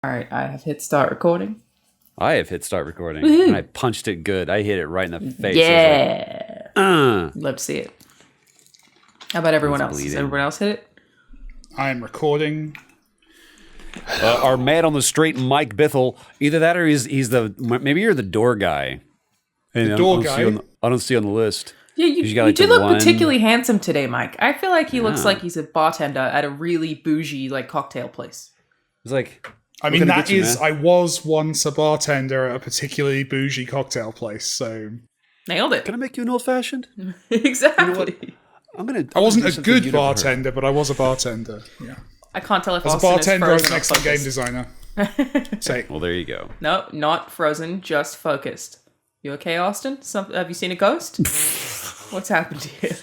All right, I have hit start recording. I have hit start recording. Woohoo. And I punched it good. I hit it right in the face. Yeah. Like, Love to see it. How about everyone It's else? Has bleeding. everyone else hit it? I am recording. Our man on the street, Mike Bithell. Either that or he's the maybe you're the door guy. And The door see guy? I don't see on the list. Yeah, 'Cause you got, like, do the look one- particularly handsome today, Mike. I feel like he looks Yeah. like he's a bartender at a really bougie cocktail place. It's like I mean, gonna that get you, is. man. I was once a bartender at a particularly bougie cocktail place, so Nailed it. can I make you an old fashioned? Exactly. I'm gonna. I wasn't do a something good you'd never heard. bartender, but I was a bartender. Yeah, I can't tell if as a Austin bartender, I is was frozen an or excellent game focused. designer. Say, Well, there you go. No, not frozen, just focused. You okay, Austin? Have you seen a ghost? What's happened here?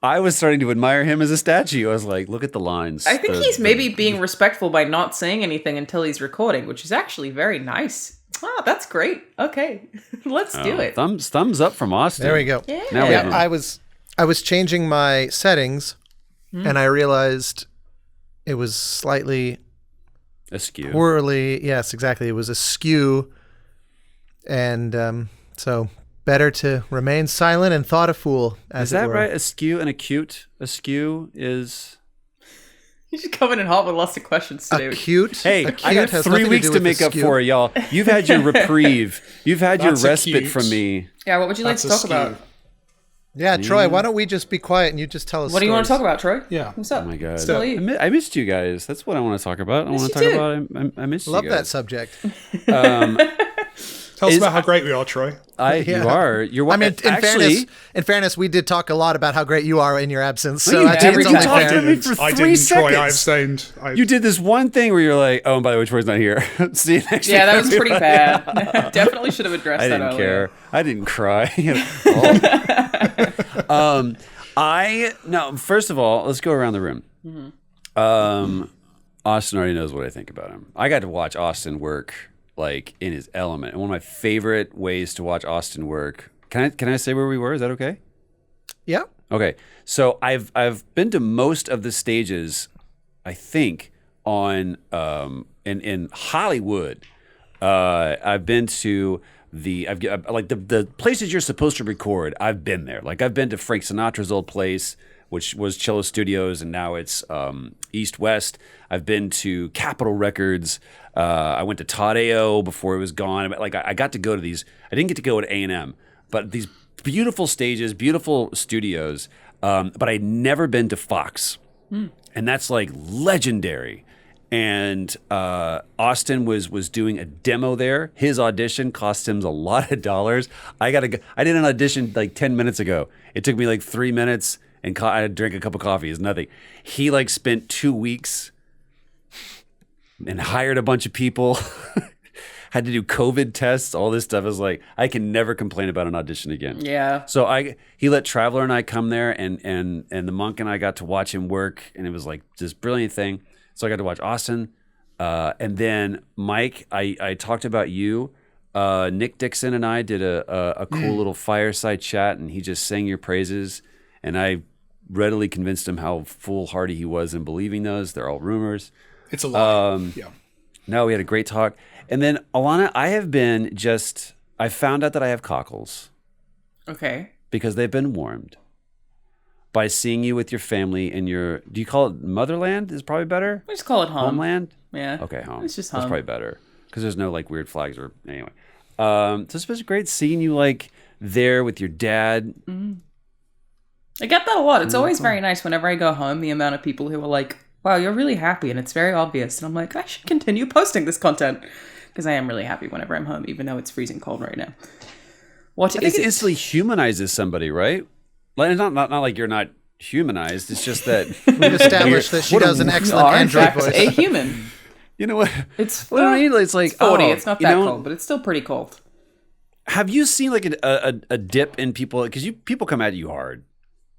I was starting to admire him as a statue. I was like, look at the lines. I think The- he's maybe being respectful by not saying anything until he's recording, which is actually very nice. Oh, that's great. Okay, let's do it. Thumbs up from Austin. There we go. Yeah. Now we have him. I was changing my settings, and I realized it was slightly askew. poorly. Yes, exactly. It was askew, and so better to remain silent and thought a fool. As Is that it were. right? Askew and acute. Askew is. You're just coming in hot with lots of questions today. Acute. Hey, acute I got has 3 nothing weeks do to with make up askew. for it, y'all. You've had your reprieve. You've had your That's respite acute. from me. Yeah, what would you like That's to talk askew. about? Yeah, Troy. Why don't we just be quiet and you just tell us? What do you want to talk stories? about, Troy? Yeah. What's up? Oh my god, So- Tell you. I missed you guys. That's what I want to talk about. I want you to talk too. about. I missed Love you that guys. subject. Tell us Is- about how great we are, Troy. Yeah. You are. You're. I mean, actually, in fairness, we did talk a lot about how great you are in your absence. So you I think didn't it's only talk fair. to me for I 3 didn't, Troy. I seconds. abstained. You did this one thing where you're like, oh, and by the way, Troy's not here. See you next week. Yeah, that was pretty bad. Definitely should have addressed I that didn't earlier. care. I didn't cry. No. First of all, let's go around the room. Austin already knows what I think about him. I got to watch Austin work like in his element. And one of my favorite ways to watch Austin work. Can I say where we were? Is that okay? Yeah. Okay. So I've been to most of the stages, I think, on in Hollywood. I've been to the places you're supposed to record. I've been there. Like I've been to Frank Sinatra's old place, which was Cello Studios, and now it's East West. I've been to Capitol Records. I went to Todd AO before it was gone. Like I got to go to these. I didn't get to go to A&M, but these beautiful stages, beautiful studios. But I'd never been to Fox, and that's like legendary. And Austin was doing a demo there. His audition cost him a lot of dollars. I did an audition like 10 minutes ago. It took me like 3 minutes, and I drank a cup of coffee. It's nothing. He like spent 2 weeks and hired a bunch of people. Had to do COVID tests, all this stuff. I was like, I can never complain about an audition again. Yeah. So he let Traveler and I come there, and the Monk and I got to watch him work, and it was like this brilliant thing. So I got to watch Austin, and then Mike. I talked about you. Nick Dixon and I did a cool little fireside chat, and he just sang your praises, and I readily convinced him how foolhardy he was in believing those. They're all rumors. It's a lie. Yeah. No, we had a great talk. And then, Alanah, I found out that I have cockles Okay. because they've been warmed by seeing you with your family in your, do you call it motherland is probably better? We just call it home. Homeland? Yeah. Okay, home. It's just That's home. probably better because there's no like weird flags or, anyway. So it's been great seeing you like there with your dad. I get that a lot. It's always very nice whenever I go home, the amount of people who are like, wow, you're really happy, and it's very obvious. And I'm like, I should continue posting this content because I am really happy whenever I'm home, even though it's freezing cold right now. What I think is it it? instantly humanizes somebody, right? Like, it's not like you're not humanized. It's just that, We've established that she What a- does an You excellent are, in Android fact, voice. a human. you know what? It's What I mean? It's like, 40. oh, It's not you that know, cold, but it's still pretty cold. Have you seen like a dip in people? Because people come at you hard,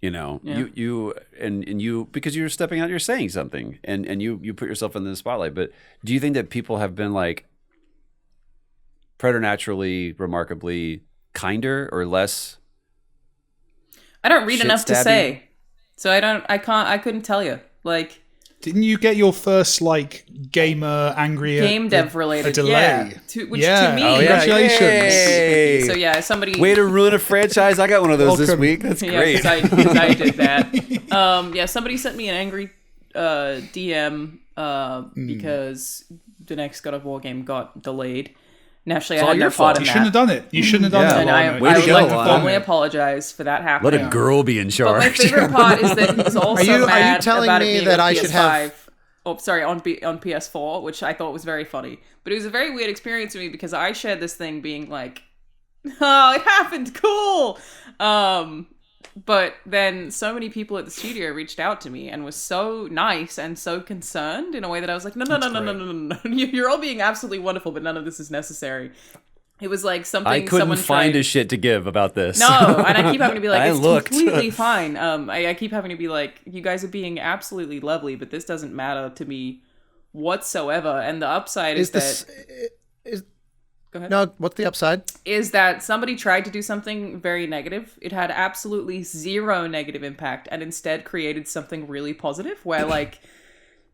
you know. Yeah. You because you're stepping out, you're saying something, and you put yourself in the spotlight. But do you think that people have been like preternaturally, remarkably kinder or less? I don't read Shit enough to stabby? say, so I couldn't tell you. Like, Didn't you get your first like gamer angry game dev related? a delay? Yeah, to me. Congratulations! Yay. So yeah, somebody Way to ruin a franchise. I got one of those this week. That's great. Yeah, 'cause I did that. Somebody sent me an angry DM because the next God of War game got delayed. Naturally, I had no part in that. You shouldn't have done it. You shouldn't have done And that. I would like to formally apologize for that happening. Let a girl be in But charge. my favorite part is that he was also mad telling about me it being that on I PS5. should have- Oh, sorry, on PS4, which I thought was very funny. But it was a very weird experience for me because I shared this thing being like, "Oh, it happened, cool." But then so many people at the studio reached out to me and was so nice and so concerned in a way that I was like, no. You're all being absolutely wonderful, but none of this is necessary. It was like something I couldn't someone find tried. a shit to give about this. No, and I keep having to be like, it's looked. completely fine. I keep having to be like, you guys are being absolutely lovely, but this doesn't matter to me whatsoever. And the upside is that... Go ahead. No, what's the upside? Is that somebody tried to do something very negative. It had absolutely zero negative impact and instead created something really positive where like...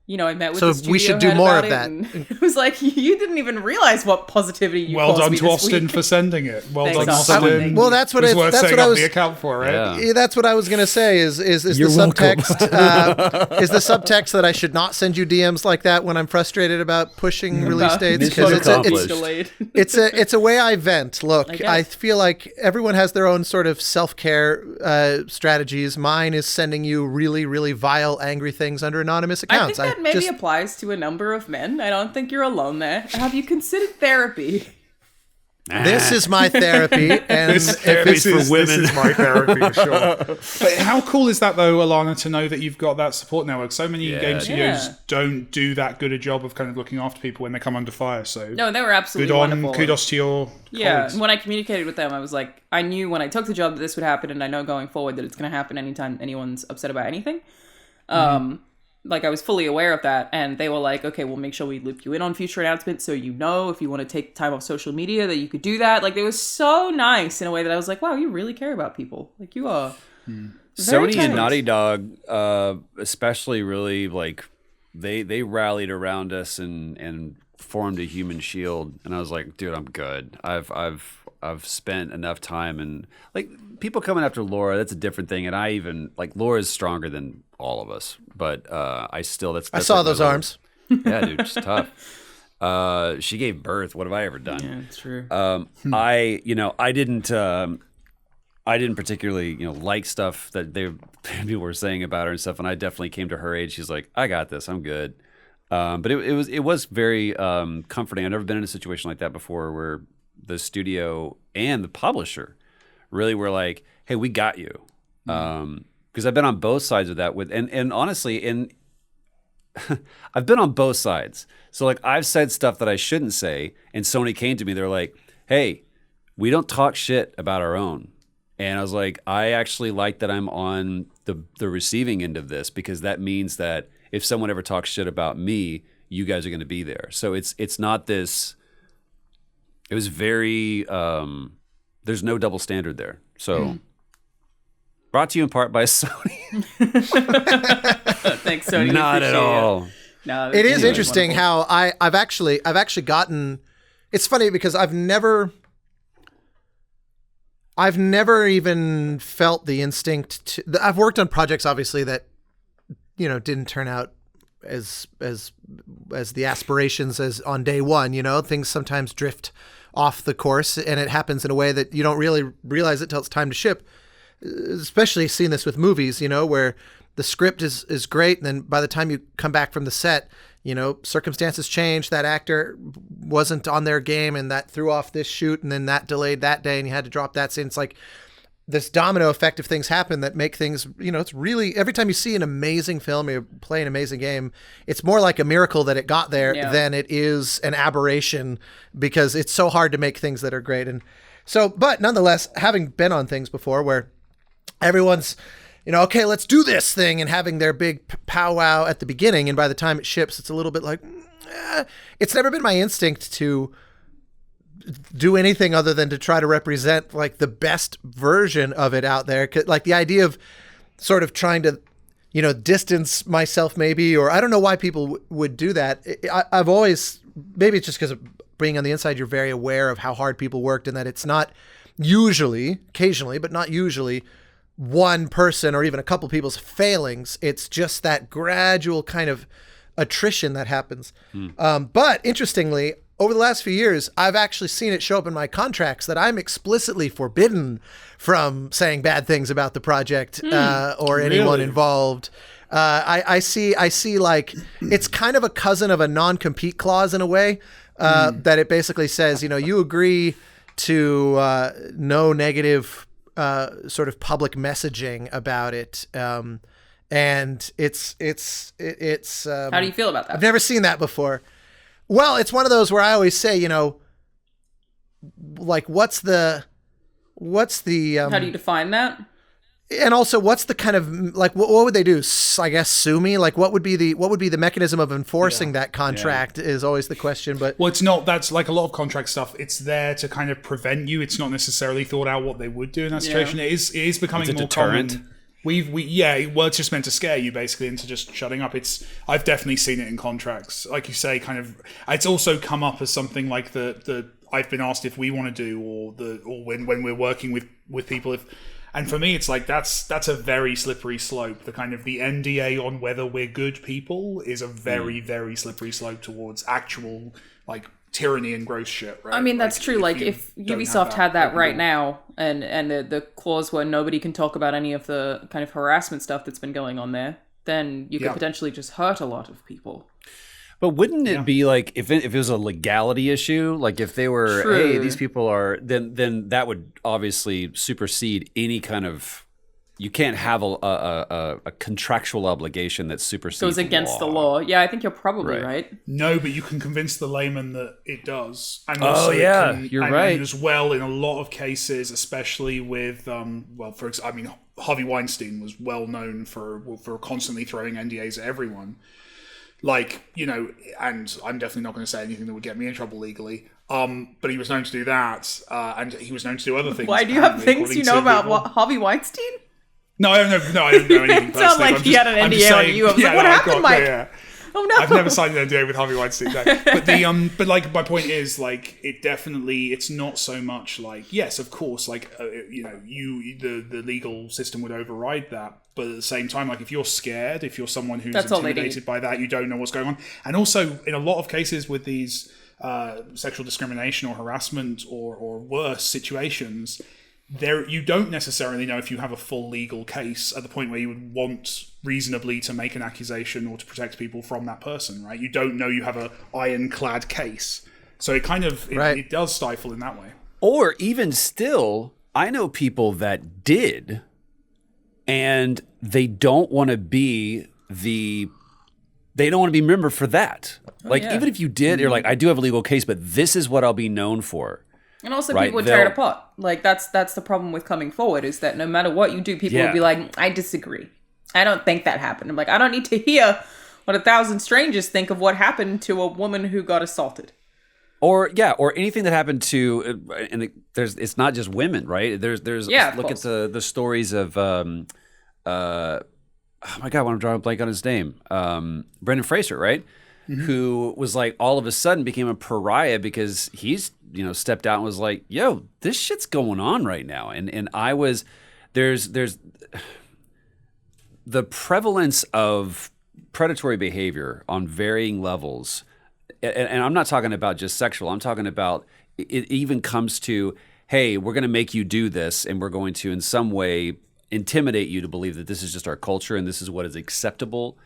You know, I met with the studio we should do head more about of it, that. and it was like, you didn't even realize what positivity you Well caused done me to this Austin week. for sending it. Well Thanks, done, Austin. Austin. Well, that's what It was it, worth that's setting what I up was. the account for, right? Yeah. That's what I was gonna say. Is the You're subtext? Is the subtext that I should not send you DMs like that when I'm frustrated about pushing release dates? Mission Because accomplished. delayed. it's a way I vent. Look, guess. I feel like everyone has their own sort of self-care strategies. Mine is sending you really, really vile, angry things under anonymous I accounts. think that maybe applies to a number of men. I don't think you're alone there. Have you considered therapy? This is my therapy, and This for is women. my therapy for sure. But how cool is that though, Alanah, to know that you've got that support network? So many game studios Yeah. don't do that good a job of kind of looking after people when they come under fire. So No, they were absolutely good on, wonderful. kudos to your Yeah, colleagues. when I communicated with them, I was like, I knew when I took the job that this would happen, and I know going forward that it's going to happen anytime anyone's upset about anything. Like, I was fully aware of that, and they were like, okay, we'll make sure we loop you in on future announcements so you know if you want to take time off social media that you could do that. Like, they were so nice in a way that I was like, wow, you really care about people. Like, you are very Sony tight. and Naughty Dog, especially, really like they rallied around us and formed a human shield. And I was like, dude, I'm good. I've spent enough time, and like people coming after Laura, that's a different thing. And I even like Laura's stronger than all of us, but I still that's I saw like my those little- arms. Yeah, dude, she's tough. She gave birth. What have I ever done? Yeah, it's true. I didn't particularly, like stuff that people were saying about her and stuff. And I definitely came to her age. She's like, I got this. I'm good. But it was very comforting. I've never been in a situation like that before, where the studio and the publisher really were like, hey, we got you. Because I've been on both sides of that and honestly, I've been on both sides. So like I've said stuff that I shouldn't say, and Sony came to me. They're like, hey, we don't talk shit about our own. And I was like, I actually like that I'm on the receiving end of this, because that means that if someone ever talks shit about me, you guys are going to be there. So it's not this. It was very. There's no double standard there. So. Brought to you in part by Sony. Thanks, Sony. Not at Appreciate all. it. No, It is anyway, interesting wonderful. how I've actually gotten. It's funny because I've never even felt the instinct to. I've worked on projects obviously that didn't turn out as the aspirations as on day one. Things sometimes drift off the course, and it happens in a way that you don't really realize it till it's time to ship. Especially seeing this with movies, where the script is great, and then by the time you come back from the set, circumstances change. That actor wasn't on their game, and that threw off this shoot, and then that delayed that day, and you had to drop that scene. It's like this domino effect of things happen that make things, it's really, every time you see an amazing film or you play an amazing game, it's more like a miracle that it got there than it is an aberration, because it's so hard to make things that are great. And so, but nonetheless, having been on things before where everyone's, okay, let's do this thing, and having their big powwow at the beginning, and by the time it ships, it's a little bit like, it's never been my instinct to do anything other than to try to represent like the best version of it out there. Like the idea of sort of trying to distance myself maybe, or I don't know why people would do that. I've always, maybe it's just because of being on the inside, you're very aware of how hard people worked, and that it's not usually, occasionally, but not usually, one person or even a couple people's failings. It's just that gradual kind of attrition that happens. But interestingly, over the last few years, I've actually seen it show up in my contracts that I'm explicitly forbidden from saying bad things about the project or anyone involved. I see like it's kind of a cousin of a non-compete clause in a way, that it basically says, you agree to no negative sort of public messaging about it. And it's How do you feel about that? I've never seen that before. Well, it's one of those where I always say, like what's the How do you define that? And also, what's the kind of like what would they do? I guess sue me. Like, what would be the mechanism of enforcing that contract is always the question. But it's not. That's like a lot of contract stuff. It's there to kind of prevent you. It's not necessarily thought out what they would do in that situation. It is becoming more deterrent. Common. It's just meant to scare you basically into just shutting up. I've definitely seen it in contracts, like you say. Kind of, it's also come up as something like the I've been asked if we want to do, or when we're working with people. And for me, it's like that's a very slippery slope. The kind of the NDA on whether we're good people is a very very slippery slope towards actual like tyranny and gross shit, right? I mean, that's true. Like, if Ubisoft had that right now, and the clause where nobody can talk about any of the kind of harassment stuff that's been going on there, then you could potentially just hurt a lot of people. But wouldn't it be like if it was a legality issue, like if they were, hey, these people are, then that would obviously supersede any kind of. You can't have a contractual obligation that supersedes goes against the law. Yeah, I think you're probably right. No, but you can convince the layman that it does. And also you're right. And as well, in a lot of cases, especially with, Harvey Weinstein was well known for constantly throwing NDAs at everyone. Like, and I'm definitely not going to say anything that would get me in trouble legally. But he was known to do that, and he was known to do other things. Why do you have things you know about Harvey Weinstein? No, I don't know anything. It sounded like he had an NDA on you. I was like, what happened, Mike? Yeah. Oh no! I've never signed an NDA with Harvey Weinstein. No. But like my point is, like, it's not so much like, yes, of course, like the legal system would override that, but at the same time, like, if you're scared, if you're someone who's intimidated by that, you don't know what's going on, and also in a lot of cases with these sexual discrimination or harassment or worse situations. You don't necessarily know if you have a full legal case at the point where you would want reasonably to make an accusation or to protect people from that person, right? You don't know you have an ironclad case. So it kind of, it does stifle in that way. Or even still, I know people that did, and they don't want to be remembered for that. Even if you did, you're like, I do have a legal case, but this is what I'll be known for. And also people would tear it apart. Like, that's the problem with coming forward, is that no matter what you do, people would be like, I disagree. I don't think that happened. I'm like, I don't need to hear what 1,000 strangers think of what happened to a woman who got assaulted. Or anything that happened to, and it's not just women, right? There's look at the stories of, oh my God, I'm drawing a blank on his name. Brendan Fraser, right? Mm-hmm. Who was like all of a sudden became a pariah because he's stepped out and was like, yo, this shit's going on right now. And I was, there's the prevalence of predatory behavior on varying levels. And I'm not talking about just sexual. I'm talking about it even comes to, hey, we're going to make you do this, and we're going to in some way intimidate you to believe that this is just our culture and this is what is acceptable.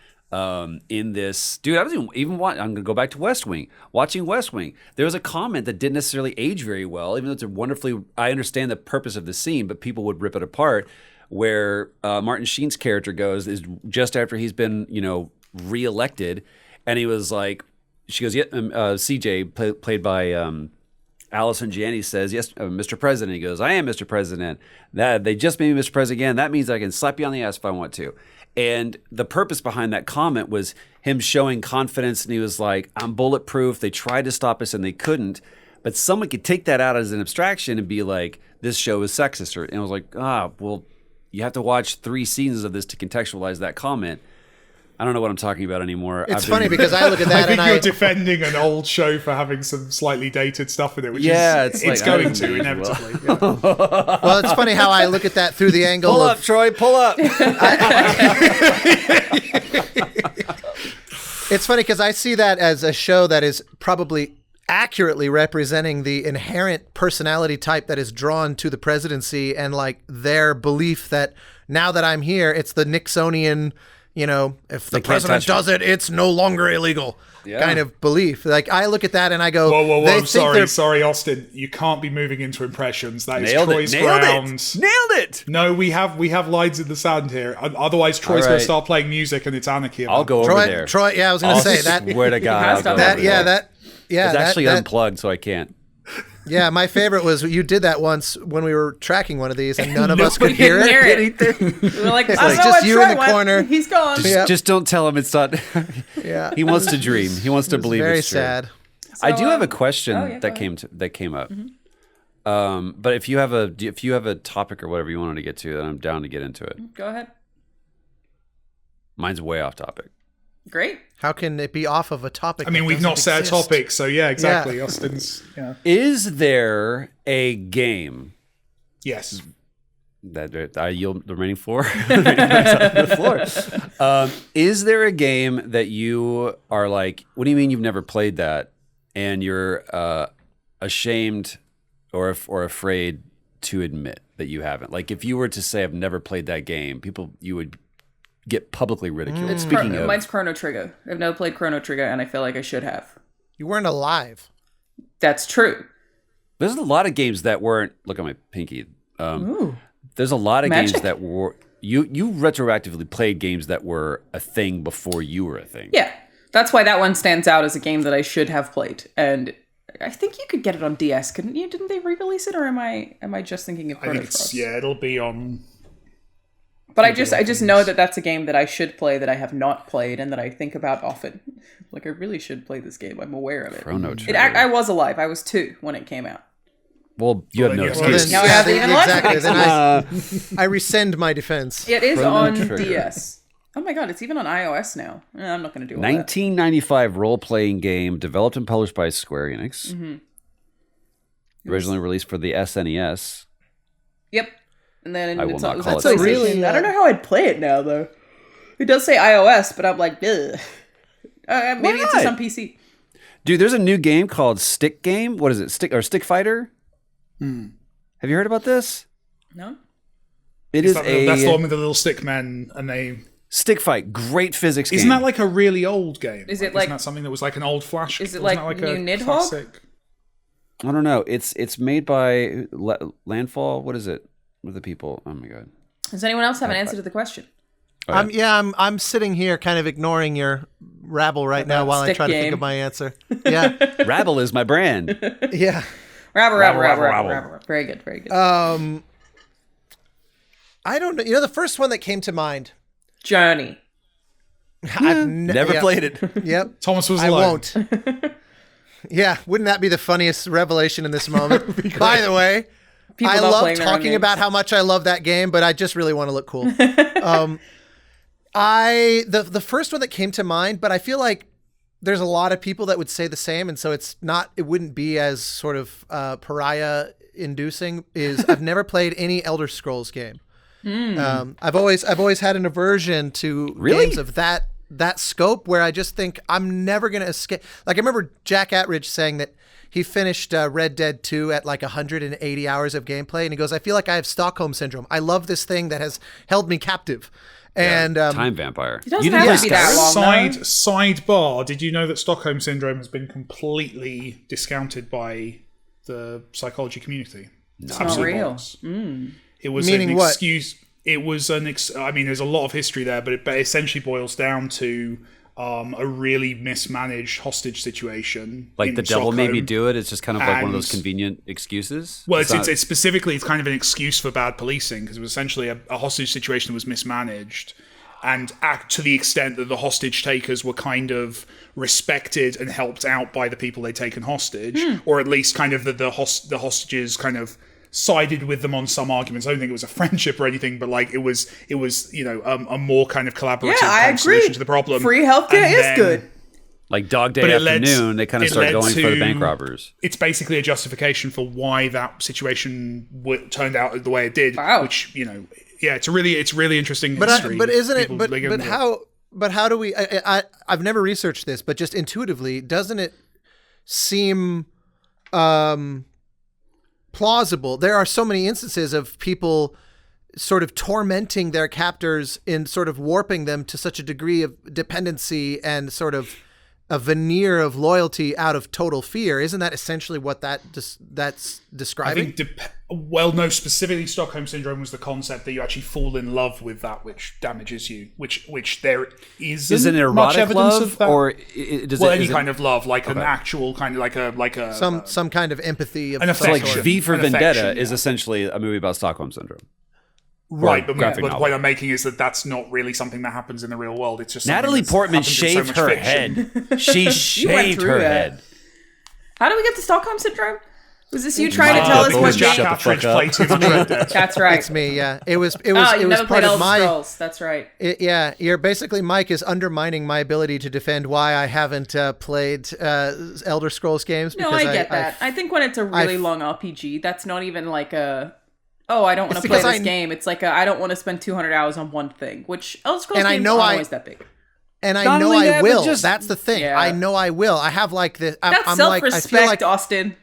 In this, dude, I was even I'm going to go back to West Wing. Watching West Wing, there was a comment that didn't necessarily age very well, even though it's a wonderfully. I understand the purpose of the scene, but people would rip it apart. Where Martin Sheen's character is just after he's been, reelected, and he was like, she goes, CJ, played by Allison Janney, says, yes, Mr. President. He goes, I am Mr. President. That they just made me Mr. President again. That means I can slap you on the ass if I want to. And the purpose behind that comment was him showing confidence, and he was like, I'm bulletproof. They tried to stop us and they couldn't. But someone could take that out as an abstraction and be like, this show is sexist. And I was like, well, you have to watch 3 seasons of this to contextualize that comment. I don't know what I'm talking about anymore. It's funny because I look at that I think and you're defending an old show for having some slightly dated stuff in it, which is it's going to inevitably. Yeah. well, it's funny how I look at that through the angle pull of up, Troy, pull up. It's funny because I see that as a show that is probably accurately representing the inherent personality type that is drawn to the presidency and like their belief that now that I'm here, it's the Nixonian, if the president does it, it's no longer illegal kind of belief. Like I look at that and I go, whoa, I'm sorry, Austin. You can't be moving into impressions. That is Troy's ground. Nailed it. No, we have lines in the sand here. Otherwise, Troy's going to start playing music and it's anarchy. I'll go over there. Troy, I was going to say that. Swear to God, it's actually unplugged, so I can't. Yeah, my favorite was you did that once when we were tracking one of these, and none of us could hear it. We were like, it's just you in the corner. He's gone. Just don't tell him it's not. Yeah, he wants to dream. He wants to believe very it's true. sad. I do have a question that came up. But if you have a topic or whatever you wanted to get to, then I'm down to get into it. Go ahead. Mine's way off topic. Great. How can it be off of a topic? I mean, we've not set a topic, so yeah, exactly. Yeah. Austin's. Yeah. Is there a game? Yes. That I yield the remaining floor. The floor. Is there a game that you are like, what do you mean you've never played that, and you're ashamed or afraid to admit that you haven't? Like, if you were to say I've never played that game, you would get publicly ridiculed. Speaking of, mine's Chrono Trigger. I've never played Chrono Trigger, and I feel like I should have. You weren't alive. That's true. There's a lot of games that weren't. Look at my pinky. There's a lot of games that were. You retroactively played games that were a thing before you were a thing. Yeah, that's why that one stands out as a game that I should have played. And I think you could get it on DS, couldn't you? Didn't they re-release it, or am I just thinking of Chrono Cross? Yeah, it'll be on. But I just know that that's a game that I should play, that I have not played, and that I think about often. Like, I really should play this game. I'm aware of it. Chrono Trigger. I was alive. I was 2 when it came out. Well, you have no excuse. Now I have even less of an excuse. I rescind my defense. It is on DS. Oh my god, it's even on iOS now. I'm not going to do all 1995 role-playing game developed and published by Square Enix. Mm-hmm. Originally released for the SNES. Yep. And then I will not call that's it really. I don't know how I'd play it now, though. It does say iOS, but I'm like, ugh. Maybe it's just on PC. Dude, there's a new game called Stick Game. What is it? Stick Fighter? Have you heard about this? No. That's the one with the little stick men and they... Stick Fight. Great physics game. Isn't that like a really old game? Isn't that something that was like an old Flash? Is it like new Nidhogg? I don't know. It's made by Landfall. What is it? What are the people? Oh my god. Does anyone else have an answer to the question? I'm sitting here kind of ignoring your rabble right now while I try to think of my answer. Yeah. Rabble is my brand. Yeah. Rabble. Very good, very good. I don't know. The first one that came to mind. Journey. I've never played it. Yep. Thomas was alone. I won't. Yeah, wouldn't that be the funniest revelation in this moment? By the way, I love talking about how much I love that game, but I just really want to look cool. The first one that came to mind, but I feel like there's a lot of people that would say the same, and so it wouldn't be as sort of pariah inducing, is I've never played any Elder Scrolls game. I've always had an aversion to games of that scope, where I just think I'm never going to escape. Like, I remember Jack Attridge saying that he finished Red Dead 2 at like 180 hours of gameplay, and he goes, I feel like I have Stockholm Syndrome. I love this thing that has held me captive. And Time Vampire. It doesn't have to be that long. Sidebar, did you know that Stockholm Syndrome has been completely discounted by the psychology community? It's not real. It was meaning an what? excuse. It was I mean, there's a lot of history there, but it essentially boils down to a really mismanaged hostage situation. Like the devil made me do it. It's just kind of like one of those convenient excuses. Well, it's specifically, it's kind of an excuse for bad policing, because it was essentially a hostage situation that was mismanaged, and to the extent that the hostage takers were kind of respected and helped out by the people they'd taken hostage, or at least kind of the hostages kind of sided with them on some arguments. I don't think it was a friendship or anything, but like it was a more kind of collaborative kind of solution to the problem. Free healthcare is good. Like Dog Day Afternoon, they kind of start going for the bank robbers. It's basically a justification for why that situation turned out the way it did. Wow. Which it's really interesting. But history. How do we? I've never researched this, but just intuitively, doesn't it seem plausible? There are so many instances of people sort of tormenting their captors in sort of warping them to such a degree of dependency and sort of a veneer of loyalty out of total fear. Isn't that essentially what that's describing? I think, no, specifically Stockholm Syndrome was the concept that you actually fall in love with that which damages you, which there isn't is it an much erotic evidence love, of that. or any kind of love, like an actual kind of like a some kind of empathy of an so like affection. V for An Vendetta affection, is essentially a movie about Stockholm Syndrome. Right, but graphic the novel. point I'm making is that that's not really something that happens in the real world. It's just Natalie Portman shaved her head. She shaved her head. How do we get to Stockholm Syndrome? Was this you trying to tell us what Jack game? Attridge played too much Red Dead. That's right. It's me. Yeah, it was You part never played of Elder my. Scrolls. That's right. You're basically, Mike is undermining my ability to defend why I haven't played Elder Scrolls games. No, Because I get that. I think when it's a really long RPG, that's not even like a. Oh, I don't want to play this game. It's like I don't want to spend 200 hours on one thing, which Elder Scrolls games aren't always that big. And I know I will. That's the thing. Yeah. I know I will. I have like this. That's I'm self-respect, like, I feel like Austin.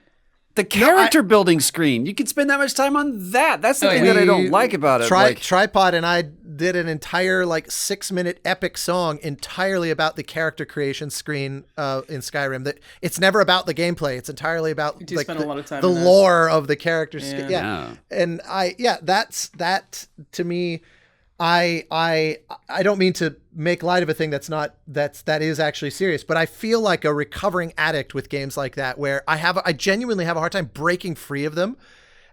The character building screen. You can spend that much time on that. That's the thing that I don't like about it. Tripod and I did an entire 6-minute epic song entirely about the character creation screen in Skyrim. That it's never about the gameplay. It's entirely about spend a lot of time the in lore of the characters. Yeah. And that's to me. I don't mean to make light of a thing that is actually serious, but I feel like a recovering addict with games like that, where I genuinely have a hard time breaking free of them,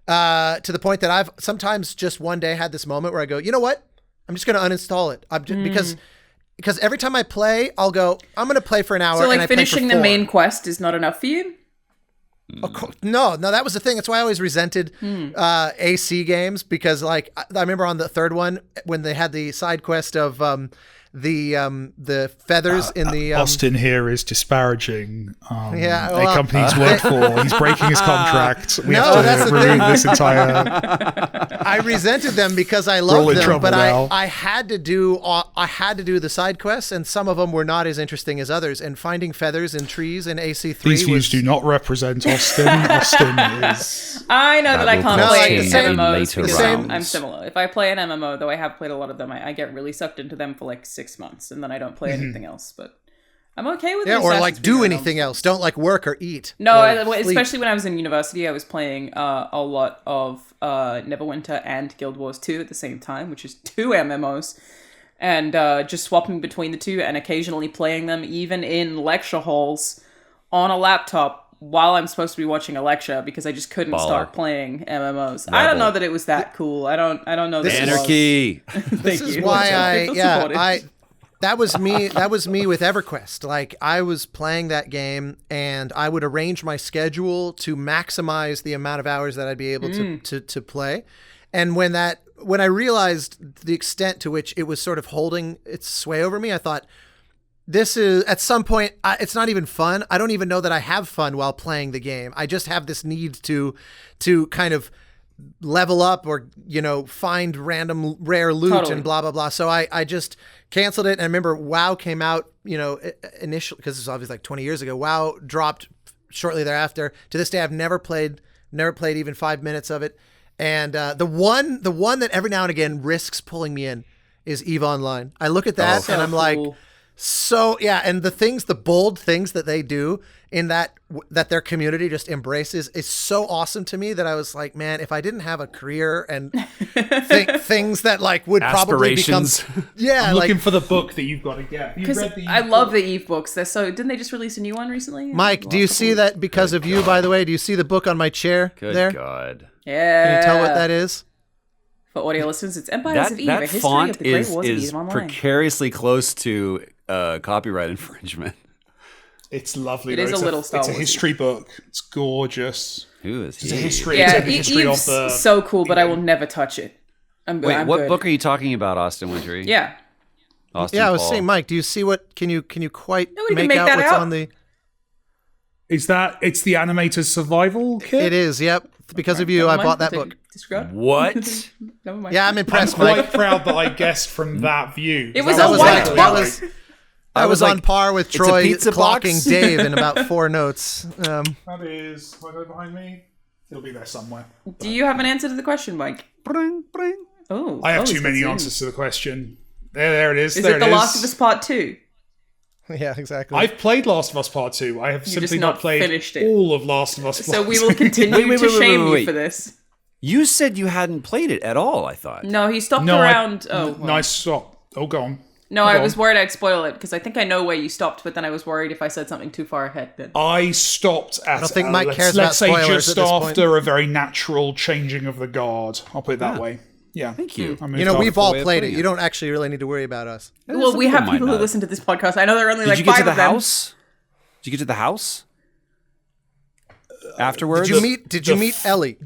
to the point that I've sometimes just one day had this moment where I go, you know what? I'm just going to uninstall it. Because every time I play, I'll go, I'm going to play for an hour. So and I finishing play for the 4. main quest is not enough for you? No, that was the thing. That's why I always resented AC games, because I remember on the third one when they had the side quest of the feathers in the Austin here is disparaging a company he's worked for. He's breaking his contract. We that's have the to thing. remove this entire. I resented them because I loved them, trouble but now. I had to do the side quests, and some of them were not as interesting as others. And finding feathers in trees in AC3 These views do not represent Austin. Austin is. I know that I can't will play change MMOs later because rounds. I'm similar. If I play an MMO, though I have played a lot of them, I get really sucked into them for 6 months, and then I don't play anything else. But I'm okay with or Assassin's do Creed anything else. Don't work or eat. No, or especially when I was in university, I was playing a lot of Neverwinter and Guild Wars 2 at the same time, which is 2 MMOs, and just swapping between the two and occasionally playing them even in lecture halls on a laptop while I'm supposed to be watching a lecture, because I just couldn't stop playing MMOs. I don't know that it was that cool. I don't know that Anarchy. This is why that was me. That was me with EverQuest. I was playing that game, and I would arrange my schedule to maximize the amount of hours that I'd be able to play. And when I realized the extent to which it was sort of holding its sway over me, I thought, this is, at some point, it's not even fun. I don't even know that I have fun while playing the game. I just have this need to kind of level up or, find random rare loot and blah, blah, blah. So I just canceled it. And I remember WoW came out, initially, because it's obviously 20 years ago. WoW dropped shortly thereafter. To this day, I've never played even 5 minutes of it. And the one that every now and again risks pulling me in is EVE Online. I look at that and I'm like, so yeah, and the bold things that they do in that their community just embraces is so awesome to me that I was like, man, if I didn't have a career and things that would probably become, I'm looking for the book that you've got to get. You've read the I love the EVE books. Didn't they just release a new one recently? Mike, do you see that because of you? By the way, do you see the book on my chair there? Good God. Yeah. Can you tell what that is? For audio listeners, it's Empires of Eve, a That history font of the Great is Wars of Eve Online. precariously close to copyright infringement. It's lovely. It is a little Star It's a Wars-y. history book. It's gorgeous. Who is It's a he? history. Yeah, it's a history of Eve's the. so cool, but I will never touch it. I'm good. Wait, I'm what good. book are you talking about, Austin Wintry? Yeah. Austin Yeah, I was Paul. saying, Mike, do you see what? Can you quite Nobody make can make out that what's out. on the? Is that? It's the animator's survival kit. It is. Yep. Because of you, I Never bought mind. that book. Disregard. What? Never mind. Yeah, I'm I'm impressed, quite Mike. proud that I guessed from that view. It was That a was white actually book. like- I was like, on par with it's a Troy pizza box? clocking Dave in about 4 notes. That is right over behind me. It'll be there somewhere. Do you have an answer to the question, Mike? Bring, bring. Oh, I have he's too many got answers to the question. There it is. Is there it The is. Last of Us Part 2? Yeah, exactly. I've played Last of Us Part 2. I have just simply not not played finished it. all of Last of Us Part 2. So we will continue Wait, to shame wait, you wait. for this. You said you hadn't played it at all, I thought. No, he stopped No, around. Oh, well. Nice stop. Oh, go on. No, Go I on. was worried I'd spoil it because I think I know where you stopped, but then I was worried if I said something too far ahead. Then I stopped at. don't think Mike let's, cares let's about say spoilers just at this point. after a very natural changing of the guard. I'll put it that way. Yeah. Thank you. I moved you know, on. we've all way of played it. putting You it. don't actually really need to worry about us. well, we have might people who not. listen to this podcast. I know there are only Did like you get 5 to the of them. house? Did you get to the house? Afterwards? Did you meet Ellie?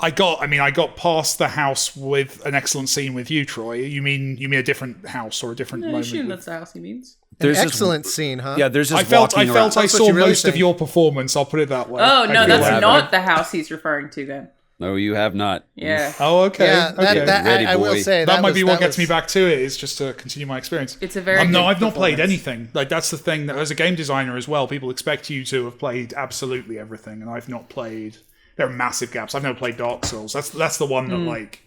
I got past the house with an excellent scene with you, Troy. You mean a different house or a different I moment? assume that's the house he means. There's this- Excellent scene, huh? Yeah, there's just I felt I walking around. saw That's what you really most of think. your performance. I'll put it that way. Oh I no, feel that's that. not the house he's referring to. Then No, you have not. yeah, Oh, okay. Yeah, okay. Ready, I will boy. say that might was- be what that gets was- me back to it. Is just to continue my experience. it's a very No, good I've not played performance. anything. Like that's the thing. That as a game designer as well, people expect you to have played absolutely everything, and I've not played. There are massive gaps. I've never played Dark Souls. That's the one that like,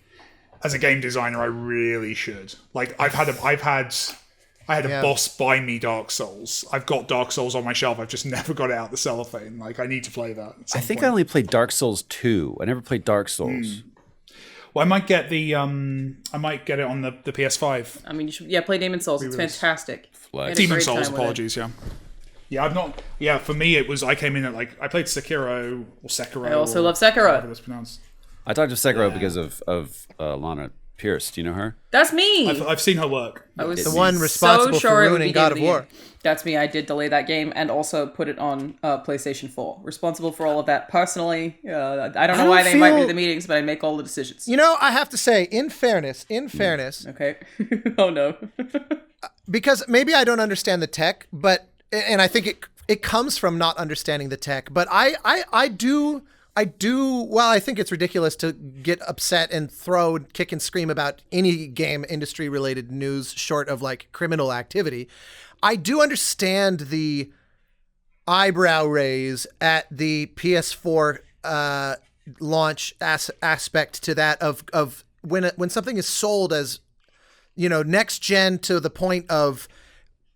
as a game designer, I really should. Like I had a Yeah. boss buy me Dark Souls. I've got Dark Souls on my shelf. I've just never got it out the cellophane. Like I need to play that. At some I think point. I only played Dark Souls 2. I never played Dark Souls. Well, I might get the I might get it on the PS5. I mean, you should play Demon Souls. It's fantastic. I had a Demon great Souls, time with it. apologies, yeah. Yeah, I've not. Yeah, for me, it was. I came in at I played Sekiro or Sekiro. I also or love Sekiro. however that's pronounced. I talked to Sekiro because of Alanah Pearce. Do you know her? That's me. I've seen her work. I was The one responsible sure for it would ruining be God Game of the War. Year. That's me. I did delay that game and also put it on PlayStation 4. Responsible for all of that personally. I don't know why they invite me to the meetings, but I make all the decisions. You know, I have to say, in fairness, Okay. Oh no. because maybe I don't understand the tech, and I think it comes from not understanding the tech. But I do. Well, I think it's ridiculous to get upset and throw, kick and scream about any game industry related news short of like criminal activity. I do understand the eyebrow raise at the PS4 launch aspect to that of when something is sold as, you know, next gen to the point of,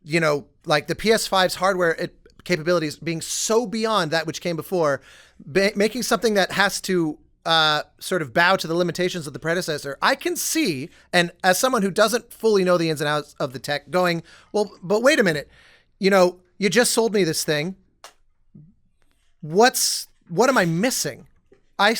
you know, like the PS5's hardware capabilities being so beyond that which came before, making something that has to sort of bow to the limitations of the predecessor. I can see, and as someone who doesn't fully know the ins and outs of the tech, going, well, but wait a minute, you know, you just sold me this thing. What am I missing? I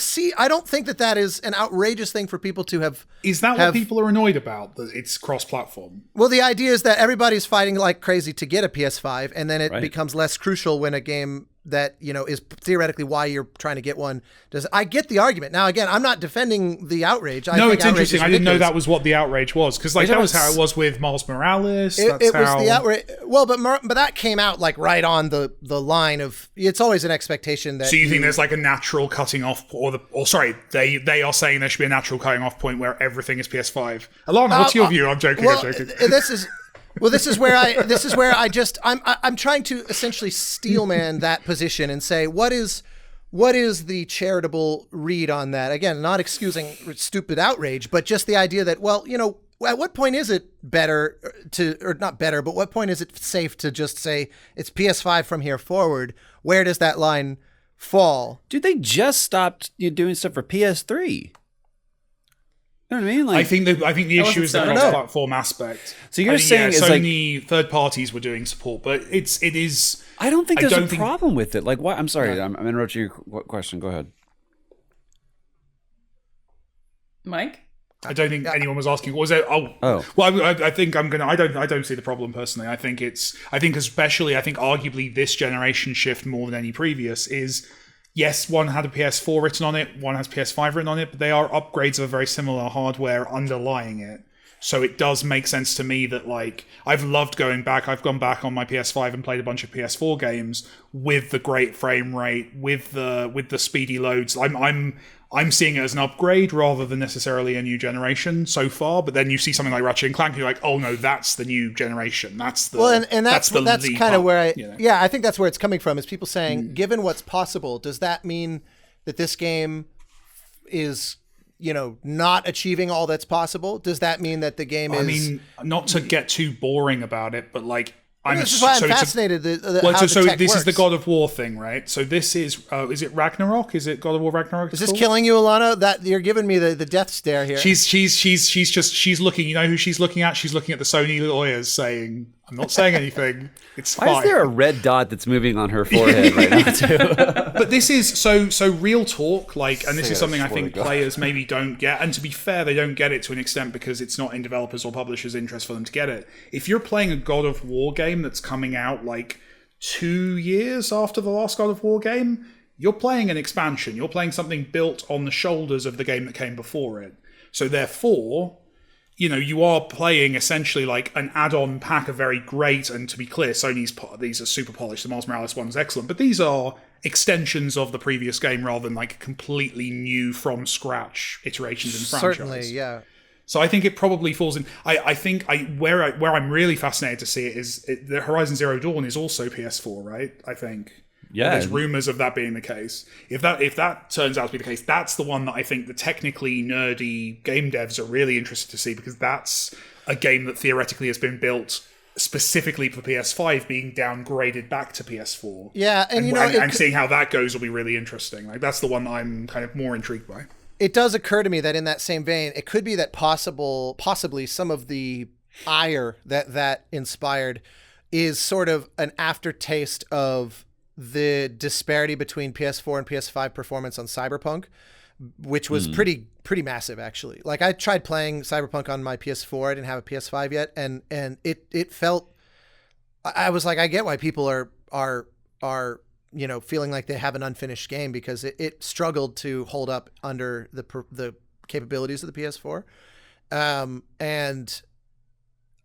don't think that is an outrageous thing for people to have. Is that what people are annoyed about? That it's cross-platform. Well, the idea is that everybody's fighting like crazy to get a PS5, and then it Right. becomes less crucial when a game that, you know, is theoretically why you're trying to get one does. I get the argument. Now, again, I'm not defending the outrage. No, it's interesting. I didn't know that was what the outrage was, because like that was how it was with Miles Morales. It That's was how the outrage. Well, but that came out like right on the line of. It's always an expectation that. So you think there's like a natural cutting off, they are saying there should be a natural cutting off point where everything is PS5. Alana, what's your view? I'm joking. Well, I'm joking. This is where I'm trying to essentially steelman that position and say what is the charitable read on that? Again, not excusing stupid outrage, but just the idea that, well, you know, at what point is it better to, or not better, but what point is it safe to just say it's PS5 from here forward? Where does that line fall? Dude, they just stopped doing stuff for PS3. You know what I mean? Like, I think the issue is the Sony. cross-platform aspect. So you're I think, saying it's like- Sony third parties were doing support, but it is. I don't think there's don't a think- problem with it. Like, why? I'm sorry, I'm interrupting your question. Go ahead. Mike? I don't think anyone was asking. What was it? Oh. Well, I think I'm gonna. I don't see the problem personally. I think especially. I think arguably this generation shift more than any previous is. Yes, one had a PS4 written on it, one has PS5 written on it, but they are upgrades of a very similar hardware underlying it. So it does make sense to me that, like, I've loved going back. I've gone back on my PS5 and played a bunch of PS4 games with the great frame rate, with the speedy loads. I'm seeing it as an upgrade rather than necessarily a new generation so far. But then you see something like Ratchet and Clank, and you're like, oh no, that's the new generation. That's the that's kind of where I think that's where it's coming from. Is people saying, given what's possible, does that mean that this game is not achieving all that's possible? Does that mean that the game is? I mean, not to get too boring about it, but like. This is why I'm fascinated. This is the God of War thing, right? So this is it Ragnarok? Is it God of War Ragnarok? Is this killing you, Alanah? That you're giving me the death stare here. She's looking. You know who she's looking at? She's looking at the Sony lawyers, saying, "I'm not saying anything. It's fine." Why is there a red dot that's moving on her forehead right now too? But this is so real talk, like, and this is something I think players maybe don't get. And to be fair, they don't get it to an extent because it's not in developers or publishers' interest for them to get it. If you're playing a God of War game that's coming out like 2 years after the last God of War game, you're playing an expansion. You're playing something built on the shoulders of the game that came before it. So therefore, you are playing essentially like an add-on pack of very great, and to be clear, these are super polished. The Miles Morales one's excellent, but these are extensions of the previous game rather than like completely new from scratch iterations in franchise. Certainly, yeah. So I think it probably falls in. I think where I'm really fascinated to see it is the Horizon Zero Dawn is also PS4, right? I think. Yeah. There's rumors of that being the case. If that turns out to be the case, that's the one that I think the technically nerdy game devs are really interested to see, because that's a game that theoretically has been built specifically for PS5 being downgraded back to PS4. Yeah, and seeing how that goes will be really interesting. Like, that's the one that I'm kind of more intrigued by. It does occur to me that in that same vein, it could be that possibly some of the ire that inspired is sort of an aftertaste of the disparity between PS4 and PS5 performance on Cyberpunk, which was pretty massive, actually. Like, I tried playing Cyberpunk on my PS4. I didn't have a PS5 yet, and it felt. I was like, I get why people are feeling like they have an unfinished game, because it struggled to hold up under the capabilities of the PS4. And